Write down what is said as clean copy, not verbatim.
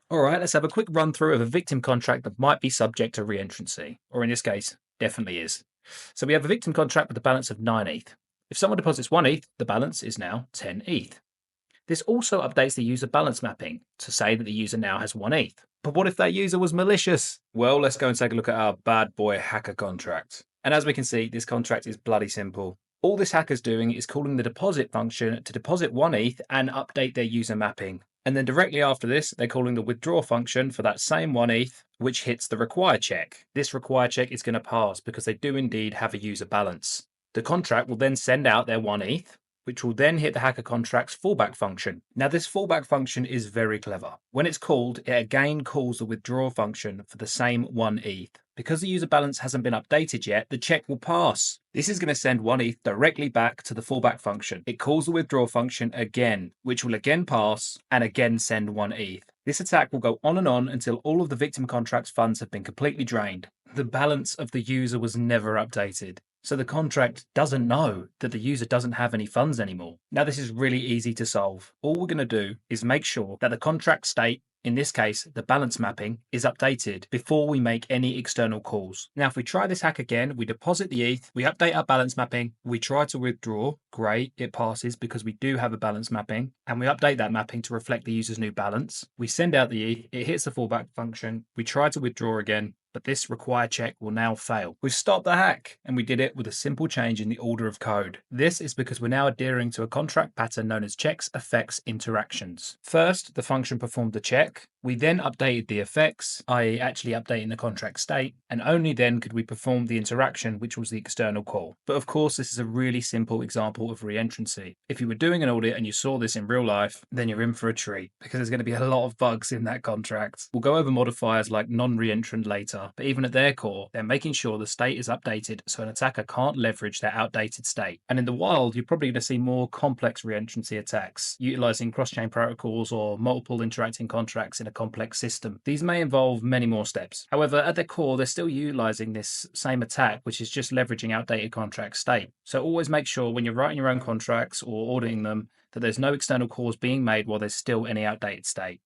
All right, let's have a quick run through of a victim contract that might be subject to reentrancy, or in this case, definitely is. So we have a victim contract with a balance of 9 ETH. If someone deposits 1 ETH, the balance is now 10 ETH. This also updates the user balance mapping to say that the user now has 1 ETH. But what if that user was malicious? Well, let's go and take a look at our bad boy hacker contract. And as we can see, this contract is bloody simple. All this hacker's doing is calling the deposit function to deposit 1 ETH and update their user mapping. And then directly after this, they're calling the withdraw function for that same 1 ETH, which hits the require check. This require check is going to pass because they do indeed have a user balance. The contract will then send out their 1 ETH, which will then hit the hacker contract's fallback function. Now, this fallback function is very clever. When it's called, it again calls the withdraw function for the same 1 ETH. Because the user balance hasn't been updated yet, the check will pass. This is going to send 1 ETH directly back to the fallback function. It calls the withdraw function again, which will again pass and again send 1 ETH. This attack will go on and on until all of the victim contract's funds have been completely drained. The balance of the user was never updated. So the contract doesn't know that the user doesn't have any funds anymore. Now, this is really easy to solve. All we're going to do is make sure that the contract state, in this case, the balance mapping, is updated before we make any external calls. Now, if we try this hack again, we deposit the ETH, we update our balance mapping, we try to withdraw, great, it passes because we do have a balance mapping, and we update that mapping to reflect the user's new balance. We send out the ETH, it hits the fallback function, we try to withdraw again, but this require check will now fail. We've stopped the hack, and we did it with a simple change in the order of code. This is because we're now adhering to a contract pattern known as checks, effects, interactions. First, the function performed the check. We then updated the effects, i.e. actually updating the contract state, and only then could we perform the interaction, which was the external call. But of course, this is a really simple example of reentrancy. If you were doing an audit and you saw this in real life, then you're in for a treat, because there's going to be a lot of bugs in that contract. We'll go over modifiers like non-reentrant later, but even at their core, they're making sure the state is updated so an attacker can't leverage their outdated state. And in the wild, you're probably going to see more complex reentrancy attacks, utilizing cross-chain protocols or multiple interacting contracts in a complex system. These may involve many more steps. However, at their core, they're still utilizing this same attack, which is just leveraging outdated contract state. So always make sure when you're writing your own contracts or auditing them that there's no external calls being made while there's still any outdated state.